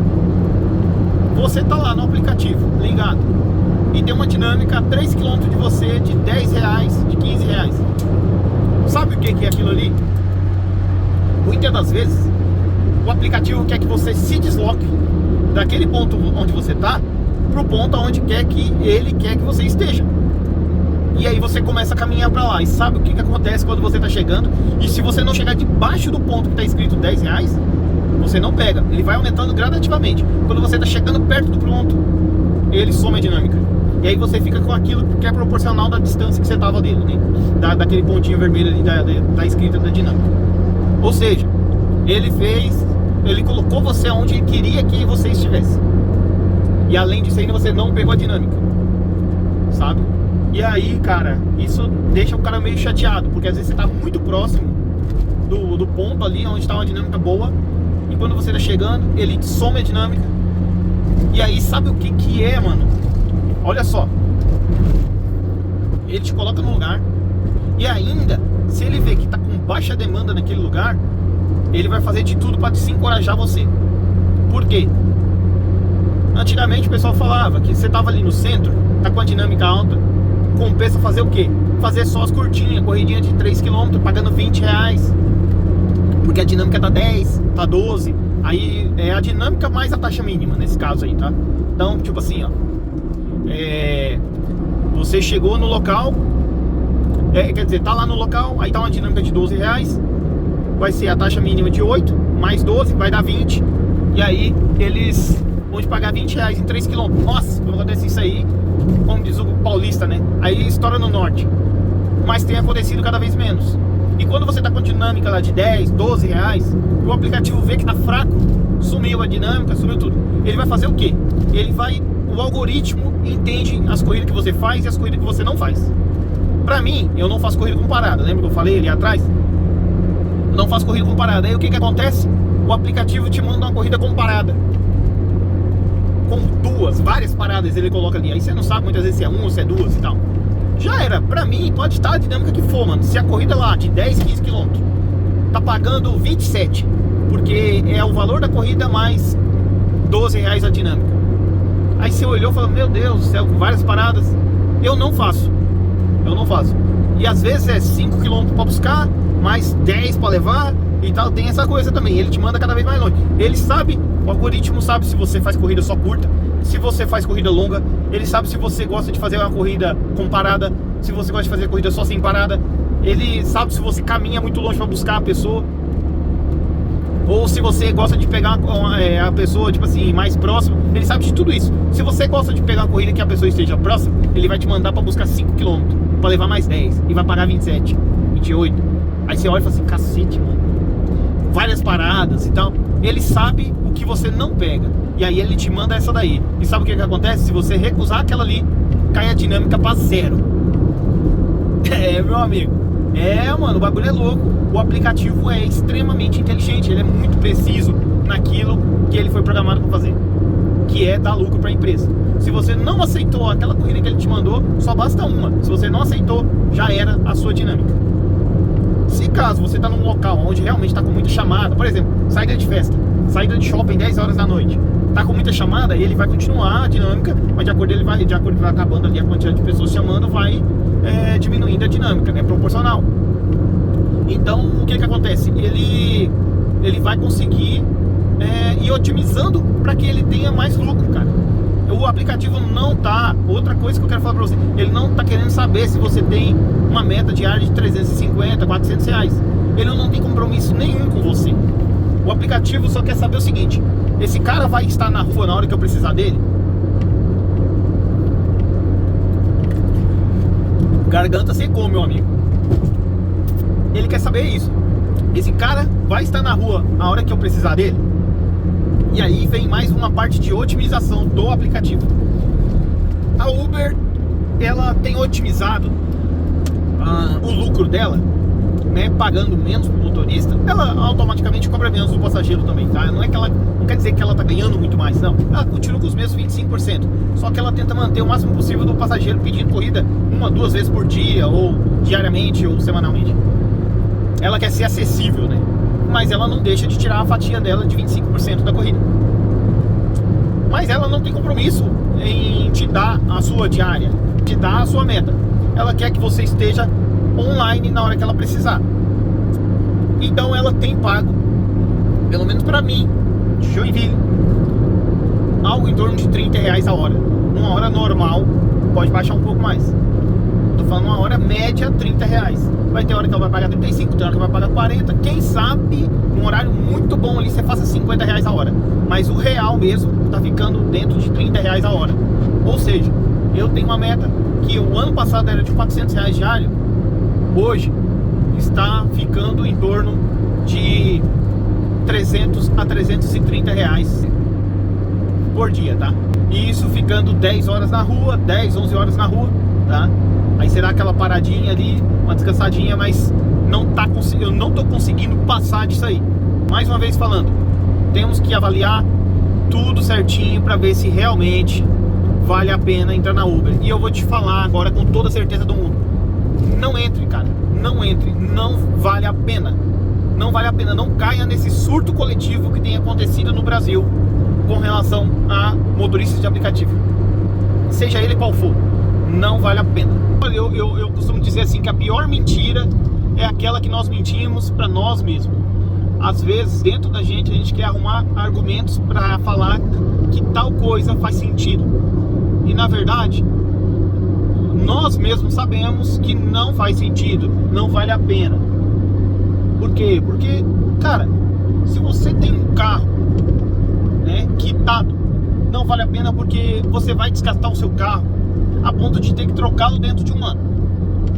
Você tá lá no aplicativo, ligado, e tem uma dinâmica a 3 km de você de R$10, de R$15. Sabe o que é aquilo ali? Muitas das vezes, o aplicativo quer que você se desloque daquele ponto onde você tá pro ponto onde ele quer que você esteja. E aí você começa a caminhar pra lá. E sabe o que acontece quando você tá chegando? E se você não chegar debaixo do ponto que tá escrito R$10, você não pega. Ele vai aumentando gradativamente. Quando você tá chegando perto do ponto, ele some a dinâmica. E aí você fica com aquilo que é proporcional da distância que você tava dele, né? Daquele pontinho vermelho ali da escrita da dinâmica. Ou seja, ele colocou você onde ele queria que você estivesse. E além disso ainda você não pegou a dinâmica, sabe? E aí, cara, isso deixa o cara meio chateado, porque às vezes você tá muito próximo do ponto ali onde tá uma dinâmica boa, e quando você tá chegando, ele some a dinâmica. E aí, sabe o que é, mano? olha só, ele te coloca no lugar, e ainda, se ele vê que tá com baixa demanda naquele lugar, ele vai fazer de tudo para desencorajar você. Por quê? Antigamente o pessoal falava que você tava ali no centro, tá com a dinâmica alta, compensa fazer o quê? Fazer só as curtinhas, corridinha de 3 km, pagando R$20, porque a dinâmica tá 10, tá 12, aí é a dinâmica mais a taxa mínima nesse caso aí, tá? Então, tipo assim, ó, você chegou no local, quer dizer, tá lá no local, aí tá uma dinâmica de R$12, vai ser a taxa mínima de 8, mais 12, vai dar 20, e aí eles vão te pagar R$20 em 3 km. Nossa, quando acontece isso aí, como diz o paulista, né? Aí estoura no norte. Mas tem acontecido cada vez menos. E quando você tá com dinâmica lá de 10, R$12, o aplicativo vê que tá fraco, sumiu a dinâmica, sumiu tudo. Ele vai fazer o quê? O algoritmo entende as corridas que você faz e as corridas que você não faz. Pra mim, eu não faço corrida com parada. Lembra que eu falei ali atrás? Eu não faço corrida com parada. Aí o que que acontece? O aplicativo te manda uma corrida com parada, com várias paradas ele coloca ali. Aí você não sabe muitas vezes se é uma ou se é duas e tal. Já era, pra mim pode estar a dinâmica que for, mano. Se a corrida lá de 10, 15 km tá pagando 27, porque é o valor da corrida mais R$12 a dinâmica. Aí você olhou e falou, meu Deus do céu, com várias paradas. Eu não faço. E às vezes é 5 km pra buscar, mais 10 pra levar e tal. Tem essa coisa também, ele te manda cada vez mais longe. Ele sabe, o algoritmo sabe se você faz corrida só curta, se você faz corrida longa. Ele sabe se você gosta de fazer uma corrida com parada, se você gosta de fazer corrida só sem parada. Ele sabe se você caminha muito longe para buscar a pessoa, ou se você gosta de pegar a pessoa, tipo assim, mais próximo. Ele sabe de tudo isso. Se você gosta de pegar uma corrida que a pessoa esteja próxima, ele vai te mandar para buscar 5 km, para levar mais 10, e vai pagar 27, 28. Aí você olha e fala assim, cacete, mano, várias paradas e tal. Ele sabe o que você não pega, e aí ele te manda essa daí. E sabe o que acontece? Se você recusar aquela ali, cai a dinâmica pra 0. Meu amigo, mano, o bagulho é louco. O aplicativo é extremamente inteligente, ele é muito preciso naquilo que ele foi programado para fazer, que é dar lucro para a empresa. Se você não aceitou aquela corrida que ele te mandou, só basta uma. Se você não aceitou, já era a sua dinâmica. Se caso você está num local onde realmente está com muita chamada, por exemplo, saída de festa, saída de shopping 10 horas da noite, tá com muita chamada, ele vai continuar a dinâmica, mas de acordo que vai acabando ali a quantidade de pessoas chamando, vai diminuindo a dinâmica, né, proporcional. Então o que acontece? Ele vai conseguir ir otimizando para que ele tenha mais lucro, cara. O aplicativo não tá, outra coisa que eu quero falar pra você, ele não tá querendo saber se você tem uma meta diária de 350, R$400. Ele não tem compromisso nenhum com você. O aplicativo só quer saber o seguinte: esse cara vai estar na rua na hora que eu precisar dele? Garganta secou, meu amigo. Ele quer saber isso. Esse cara vai estar na rua na hora que eu precisar dele? E aí vem mais uma parte de otimização do aplicativo. A Uber, ela tem otimizado o lucro dela, né, pagando menos pro motorista. Ela automaticamente cobra menos do passageiro também, tá? Não quer dizer que ela tá ganhando muito mais, não. Ela continua com os mesmos 25%. Só que ela tenta manter o máximo possível do passageiro pedindo corrida 1, 2 vezes por dia, ou diariamente, ou semanalmente. Ela quer ser acessível, né? Mas ela não deixa de tirar a fatia dela de 25% da corrida. Mas ela não tem compromisso em te dar a sua diária, te dar a sua meta. Ela quer que você esteja online na hora que ela precisar. Então ela tem pago, pelo menos pra mim, de Joinville, algo em torno de R$30 a hora. Numa hora normal, pode baixar um pouco mais. Tô falando uma hora média, R$30. Vai ter hora que ela vai pagar 35, tem hora que ela vai pagar 40. Quem sabe, num horário muito bom ali, você faça R$50 a hora. Mas o real mesmo tá ficando dentro de R$30 a hora. Ou seja, eu tenho uma meta que o ano passado era de R$400 diário. Hoje está ficando em torno de 300 a R$330 por dia, tá? E isso ficando 10 horas na rua, 10, 11 horas na rua, tá? Aí será aquela paradinha ali, uma descansadinha, mas eu não tô conseguindo passar disso aí. Mais uma vez falando, temos que avaliar tudo certinho para ver se realmente vale a pena entrar na Uber. E eu vou te falar agora com toda a certeza do mundo: não entre, cara, não entre, não vale a pena. Não vale a pena, não caia nesse surto coletivo que tem acontecido no Brasil com relação a motoristas de aplicativo, seja ele qual for. Não vale a pena. Eu costumo dizer assim, que a pior mentira é aquela que nós mentimos para nós mesmos. Às vezes, dentro da gente, a gente quer arrumar argumentos para falar que tal coisa faz sentido. E na verdade, nós mesmos sabemos que não faz sentido, não vale a pena. Por quê? Porque, cara, se você tem um carro, né, quitado, não vale a pena, porque você vai desgastar o seu carro a ponto de ter que trocá-lo dentro de um ano,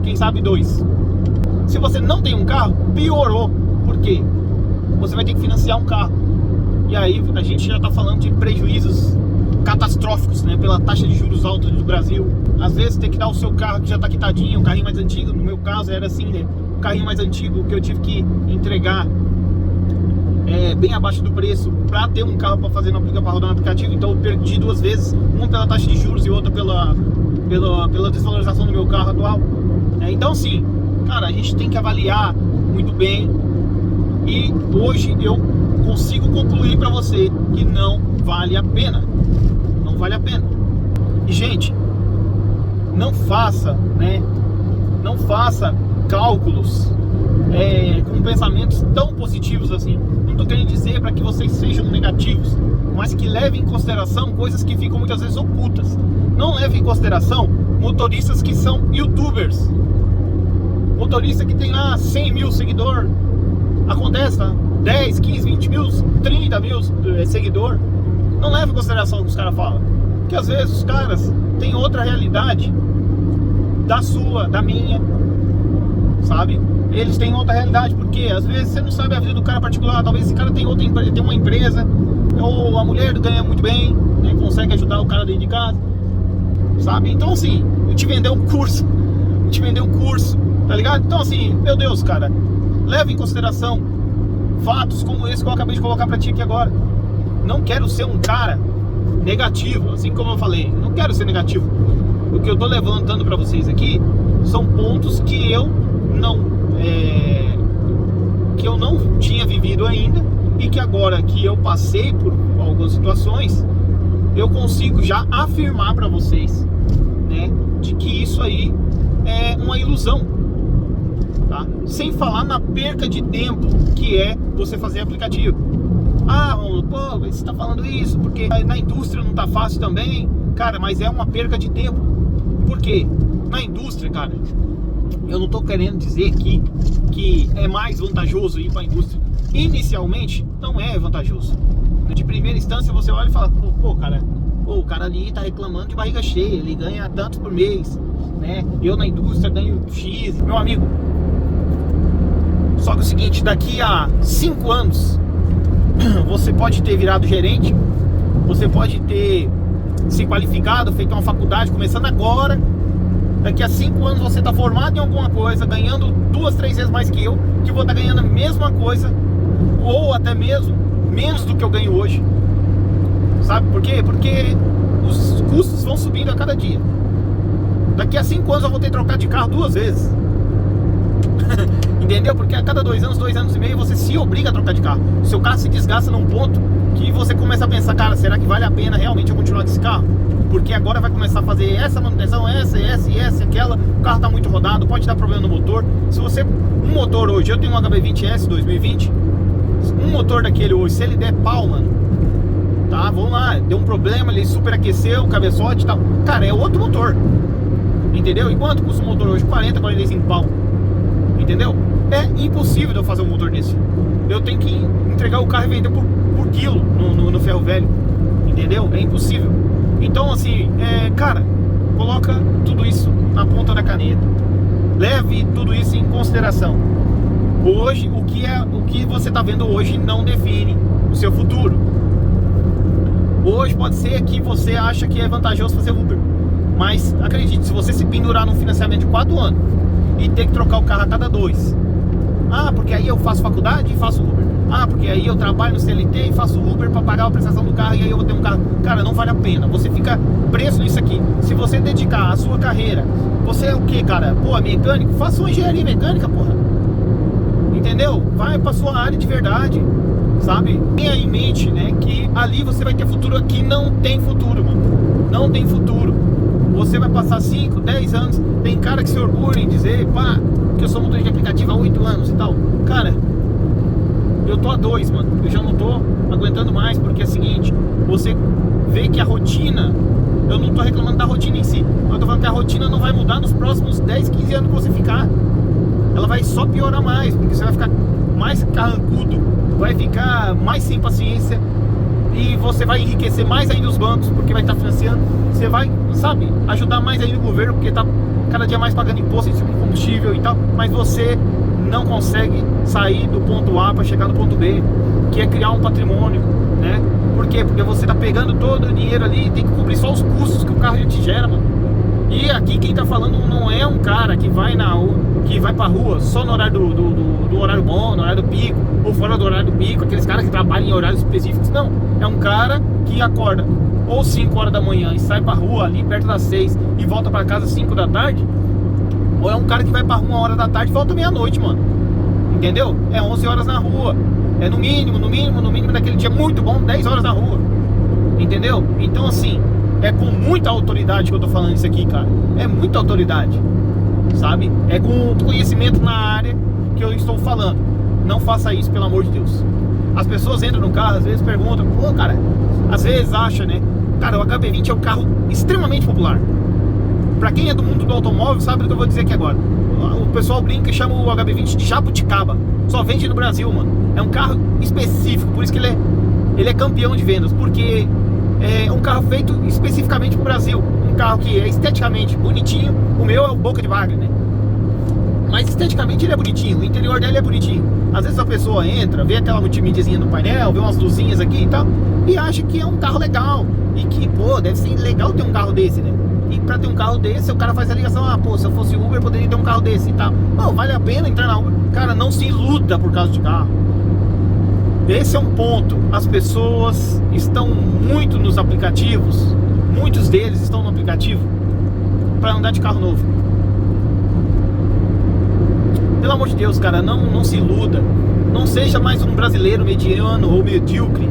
quem sabe 2. Se você não tem um carro, piorou. Por quê? Você vai ter que financiar um carro. E aí a gente já está falando de prejuízos catastróficos, né, pela taxa de juros alta do Brasil. Às vezes tem que dar o seu carro que já está quitadinho, um carrinho mais antigo. No meu caso era assim, né, um carrinho mais antigo que eu tive que entregar bem abaixo do preço para ter um carro para fazer para rodar no aplicativo. Então eu perdi 2 vezes, uma pela taxa de juros e outra pela desvalorização do meu carro atual. Então assim, cara, a gente tem que avaliar muito bem. E hoje eu consigo concluir para você que não vale a pena. Não vale a pena. E gente, não faça, né? Não faça cálculos com pensamentos tão positivos assim. Não estou querendo dizer para que vocês sejam negativos, mas que levem em consideração coisas que ficam muitas vezes ocultas. Não levem em consideração motoristas que são youtubers, motorista que tem lá 100 mil seguidores. Acontece, tá? 10, 15, 20 mil, 30 mil seguidores. Não leve em consideração o que os caras falam, porque às vezes os caras têm outra realidade da sua, da minha, sabe? Eles têm outra realidade, porque às vezes você não sabe a vida do cara particular. Talvez esse cara tem uma empresa, ou a mulher ganha muito bem, né, consegue ajudar o cara dentro de casa, sabe? Então assim, eu te vender um curso, tá ligado? Então assim, meu Deus, cara, leve em consideração fatos como esse que eu acabei de colocar pra ti aqui agora. Não quero ser um cara negativo, assim como eu falei, não quero ser negativo. O que eu tô levantando pra vocês aqui são pontos que eu não tinha vivido ainda, e que agora que eu passei por algumas situações, eu consigo já afirmar pra vocês, né, de que isso aí é uma ilusão, tá? Sem falar na perca de tempo que é você fazer aplicativo. Ah, pô, você tá falando isso porque na indústria não tá fácil também. Cara, mas é uma perca de tempo. Por quê? Na indústria, cara, eu não tô querendo dizer aqui que é mais vantajoso ir pra indústria. Inicialmente, não é vantajoso. De primeira instância, você olha e fala, pô, cara, o cara ali tá reclamando de barriga cheia, ele ganha tanto por mês, né? Eu na indústria ganho X. Meu amigo, só que é o seguinte, daqui a 5 anos, você pode ter virado gerente, você pode ter se qualificado, feito uma faculdade, começando agora. Daqui a 5 anos você está formado em alguma coisa, ganhando 2, 3 vezes mais que eu, que vou estar ganhando a mesma coisa, ou até mesmo menos do que eu ganho hoje. Sabe por quê? Porque os custos vão subindo a cada dia. Daqui a 5 anos eu vou ter que trocar de carro 2 vezes. Entendeu? Porque a cada 2 anos, 2 anos e meio, você se obriga a trocar de carro. O seu carro se desgasta num ponto que você começa a pensar, cara, será que vale a pena realmente eu continuar com esse carro? Porque agora vai começar a fazer essa manutenção, essa, aquela. O carro tá muito rodado, pode dar problema no motor. Se você, um motor hoje, eu tenho um HB20S 2020, um motor daquele hoje, se ele der pau, mano, tá, vamos lá, deu um problema, ele superaqueceu o cabeçote e tal, cara, é outro motor. Entendeu? E quanto custa um motor hoje? 40, 45 pau. Entendeu? É impossível de eu fazer um motor desse. Eu tenho que entregar o carro e vender por quilo no ferro velho. Entendeu? É impossível. Então assim, cara, coloca tudo isso na ponta da caneta. Leve tudo isso em consideração. Hoje, o que você está vendo hoje não define o seu futuro. Hoje pode ser que você acha que é vantajoso fazer Uber, mas acredite, se você se pendurar num financiamento de 4 anos e ter que trocar o carro a cada 2, porque aí eu faço faculdade e faço Uber, Ah, porque aí eu trabalho no CLT e faço Uber para pagar a prestação do carro e aí eu vou ter um carro. Cara, não vale a pena. Você fica preso nisso aqui. Se você dedicar a sua carreira, você é o que, cara? Pô, mecânico? Faça uma engenharia mecânica, porra. Entendeu? Vai pra sua área de verdade, sabe? Tenha em mente, né, que ali você vai ter futuro. Aqui não tem futuro, mano. Não tem futuro. Você vai passar 5, 10 anos. Tem cara que se orgulha em dizer, pá, que eu sou motorista de aplicativo há 8 anos e tal. Cara, eu tô há 2, mano. Eu já não tô aguentando mais, porque é o seguinte, você vê que a rotina, eu não tô reclamando da rotina em si, eu tô falando que a rotina não vai mudar nos próximos 10, 15 anos que você ficar. Ela vai só piorar mais, porque você vai ficar mais carrancudo, vai ficar mais sem paciência e você vai enriquecer mais ainda os bancos, porque vai estar financiando. Você vai, sabe, ajudar mais ainda o governo, porque tá cada dia mais pagando imposto em cima do combustível e tal, mas você não consegue sair do ponto A para chegar no ponto B, que é criar um patrimônio, né? Por quê? Porque você tá pegando todo o dinheiro ali e tem que cobrir só os custos que o carro já te gera, mano. E aqui quem tá falando não é um cara que vai pra rua só no horário do horário bom, no horário do pico, ou fora do horário do pico, aqueles caras que trabalham em horários específicos. Não, é um cara que acorda ou 5 horas da manhã e sai pra rua ali perto das 6 e volta pra casa 5 da tarde, ou é um cara que vai pra 1 hora da tarde e volta meia-noite, mano. Entendeu? É 11 horas na rua. É no mínimo daquele dia muito bom, 10 horas na rua. Entendeu? Então assim, é com muita autoridade que eu tô falando isso aqui, cara. É muita autoridade, sabe? É com conhecimento na área que eu estou falando. Não faça isso, pelo amor de Deus. As pessoas entram no carro, às vezes perguntam, pô, cara, às vezes acha, né? Cara, o HB20 é um carro extremamente popular. Pra quem é do mundo do automóvel, sabe o que eu vou dizer aqui agora. O pessoal brinca e chama o HB20 de jabuticaba. Só vende no Brasil, mano. É um carro específico, por isso que ele é campeão de vendas. Porque é um carro feito especificamente pro Brasil. Um carro que é esteticamente bonitinho. O meu é o Boca de Wagner, né? Mas esteticamente ele é bonitinho, o interior dele é bonitinho. Às vezes a pessoa entra, vê aquela multimídiazinha no painel, vê umas luzinhas aqui e tal, e acha que é um carro legal. E que, pô, deve ser legal ter um carro desse, né? E pra ter um carro desse, o cara faz a ligação, ah, pô, se eu fosse Uber, eu poderia ter um carro desse e tal. Não, vale a pena entrar na Uber. Cara, não se iluda por causa de carro. Esse é um ponto. As pessoas estão muito nos aplicativos, muitos deles estão no aplicativo pra andar de carro novo. Pelo amor de Deus, cara, não se iluda. Não seja mais um brasileiro mediano ou medíocre,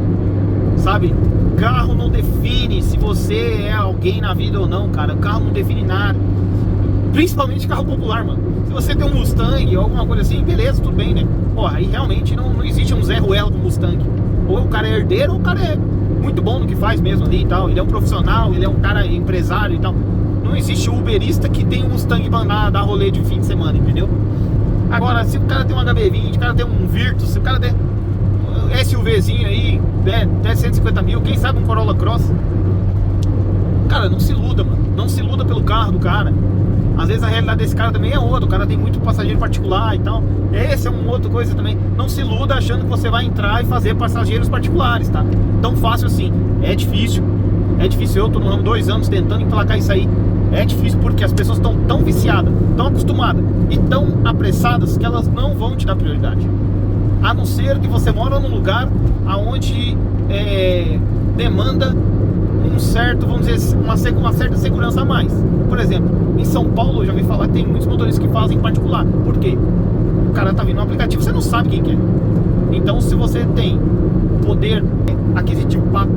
sabe? Carro não define se você é alguém na vida ou não, cara. O carro não define nada. Principalmente carro popular, mano. Se você tem um Mustang ou alguma coisa assim, beleza, tudo bem, né? Pô, aí realmente não existe um Zé Ruela com Mustang. Ou o cara é herdeiro ou o cara é muito bom no que faz mesmo ali e tal. Ele é um profissional, ele é um cara empresário e tal. Não existe uberista que tem um Mustang pra andar, dar rolê de fim de semana, entendeu? Agora, se o cara tem um HB20, o cara tem um Virtus, se o cara tem um SUVzinho aí, né, até 150 mil, quem sabe um Corolla Cross. Cara, não se iluda, mano. Não se iluda pelo carro do cara. Às vezes a realidade desse cara também é outra. O cara tem muito passageiro particular e tal. Esse é uma outra coisa também. Não se iluda achando que você vai entrar e fazer passageiros particulares, tá? Tão fácil assim. É difícil. É difícil. Eu tô no ramo 2 anos tentando emplacar isso aí. É difícil porque as pessoas estão tão viciadas, tão acostumadas e tão apressadas que elas não vão te dar prioridade. A não ser que você mora num lugar onde demanda um certo, vamos dizer, uma certa segurança a mais. Por exemplo, em São Paulo eu já ouvi falar que tem muitos motoristas que fazem em particular. Por quê? O cara tá vindo no aplicativo, você não sabe quem que é. Então, se você tem poder aquisitivo para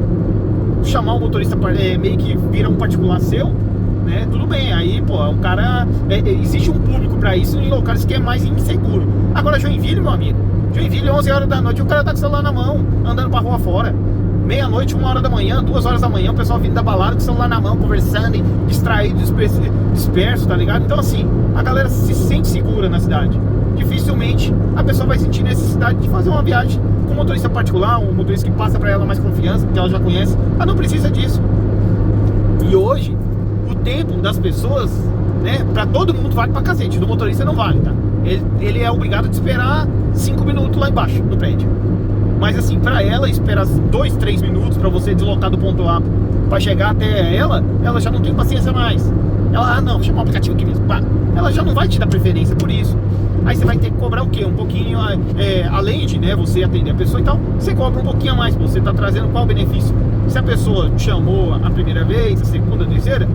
chamar o motorista meio que vira um particular seu, né, tudo bem, aí, pô, o cara... existe um público pra isso em locais que é mais inseguro. Agora, Joinville, meu amigo, Joinville, 11 horas da noite, o cara tá com o celular na mão, andando pra rua fora. Meia-noite, 1 hora da manhã, 2 horas da manhã, o pessoal vindo da balada com o celular na mão, conversando, distraído, disperso, tá ligado? Então, assim, a galera se sente segura na cidade. Dificilmente a pessoa vai sentir necessidade de fazer uma viagem com um motorista particular, um motorista que passa pra ela mais confiança, porque ela já conhece. Ela não precisa disso. E hoje, o tempo das pessoas, né, pra todo mundo vale pra cacete, do motorista não vale, tá? Ele é obrigado a esperar 5 minutos lá embaixo, no prédio. Mas assim, pra ela esperar 2, 3 minutos pra você deslocar do ponto A pra chegar até ela já não tem paciência mais. Ela, não, vou chamar o aplicativo aqui mesmo. Ela já não vai te dar preferência por isso. Aí você vai ter que cobrar o quê? Um pouquinho, além de, né, você atender a pessoa e tal, você cobra um pouquinho a mais. Você está trazendo qual benefício? Se a pessoa te chamou a primeira vez, a segunda, a terceira,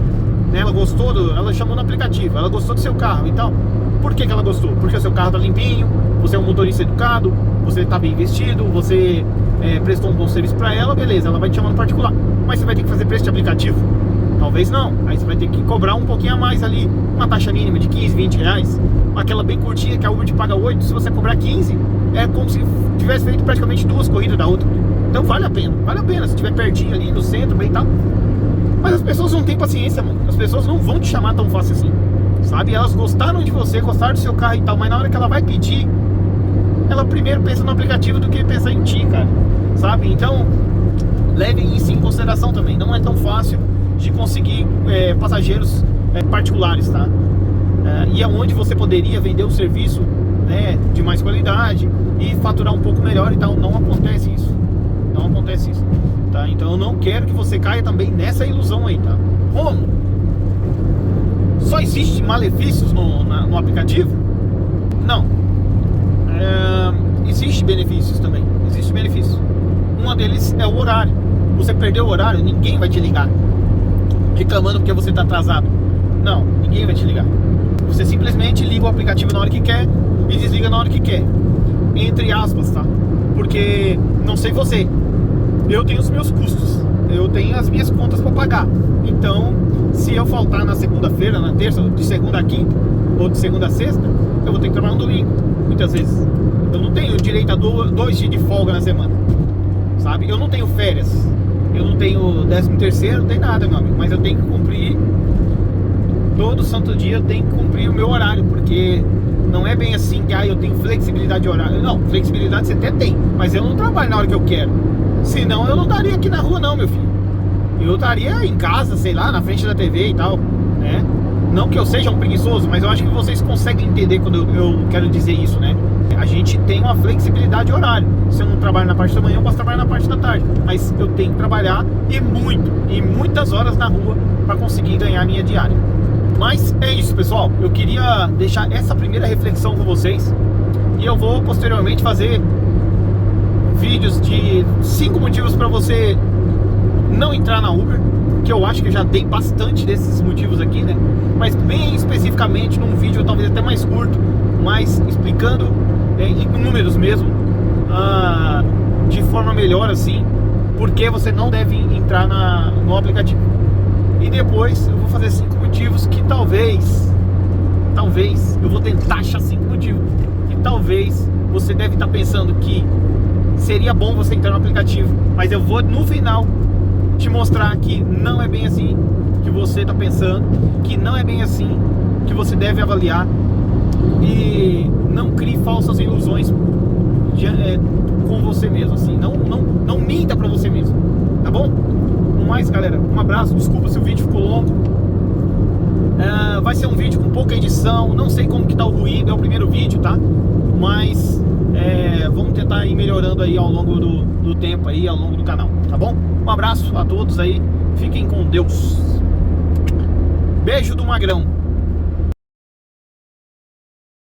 né, ela gostou, ela chamou no aplicativo, ela gostou do seu carro e tal. Por que ela gostou? Porque o seu carro tá limpinho, você é um motorista educado, você tá bem vestido, você prestou um bom serviço para ela, beleza, ela vai te chamar no particular. Mas você vai ter que fazer preço de aplicativo? Talvez não. Aí você vai ter que cobrar um pouquinho a mais ali, uma taxa mínima de 15, 20 reais. Aquela bem curtinha que a Uber te paga 8, se você cobrar 15, é como se tivesse feito praticamente 2 corridas da outra. Então vale a pena, se estiver pertinho ali no centro, bem tal. Mas as pessoas não têm paciência, mano. As pessoas não vão te chamar tão fácil assim, sabe? Elas gostaram de você, gostaram do seu carro e tal, mas na hora que ela vai pedir, ela primeiro pensa no aplicativo do que pensar em ti, cara, sabe? Então, levem isso em consideração também. Não é tão fácil de conseguir passageiros particulares, tá? E aonde você poderia vender o serviço, né, de mais qualidade e faturar um pouco melhor e tal. Não acontece isso. Não acontece isso, tá? Então eu não quero que você caia também nessa ilusão aí, tá? Como? Só existe malefícios no aplicativo? Não. Existe benefícios também. Existe benefício. Um deles é o horário. Você perdeu o horário, ninguém vai te ligar reclamando porque você está atrasado. Não, ninguém vai te ligar. Você simplesmente liga o aplicativo na hora que quer e desliga na hora que quer. Entre aspas, tá? Porque, não sei você, eu tenho os meus custos, eu tenho as minhas contas para pagar. Então, se eu faltar na segunda-feira, na terça, de segunda a quinta, ou de segunda a sexta, eu vou ter que trabalhar no domingo, muitas vezes. Eu não tenho direito a 2 dias de folga na semana, sabe? Eu não tenho férias, eu não tenho 13º, não tem nada, meu amigo. Mas eu tenho que cumprir, todo santo dia eu tenho que cumprir o meu horário, porque não é bem assim que eu tenho flexibilidade de horário. Não, flexibilidade você até tem, mas eu não trabalho na hora que eu quero. Senão eu não estaria aqui na rua não, meu filho. Eu estaria em casa, sei lá, na frente da TV e tal, né? Não que eu seja um preguiçoso, mas eu acho que vocês conseguem entender quando eu quero dizer isso, né? A gente tem uma flexibilidade de horário. Se eu não trabalho na parte da manhã, eu posso trabalhar na parte da tarde. Mas eu tenho que trabalhar e muitas horas na rua para conseguir ganhar a minha diária. Mas é isso, pessoal. Eu queria deixar essa primeira reflexão com vocês. E eu vou posteriormente fazer vídeos de 5 motivos para você não entrar na Uber, que eu acho que eu já dei bastante desses motivos aqui, né? Mas bem especificamente num vídeo talvez até mais curto, mas explicando em números mesmo, de forma melhor assim, por que você não deve entrar no aplicativo. E depois eu vou fazer 5 motivos que talvez eu vou tentar achar 5 motivos que talvez você deve estar pensando que seria bom você entrar no aplicativo, mas eu vou no final te mostrar que não é bem assim que você está pensando, que não é bem assim que você deve avaliar. E não crie falsas ilusões com você mesmo, assim. Não minta pra você mesmo, tá bom? No mais, galera, um abraço. Desculpa se o vídeo ficou longo. Vai ser um vídeo com pouca edição. Não sei como que tá o ruído, é o primeiro vídeo, tá? Mas vamos tentar ir melhorando aí ao longo do tempo aí, ao longo do canal, tá bom? Um abraço a todos aí. Fiquem com Deus. Beijo do Magrão.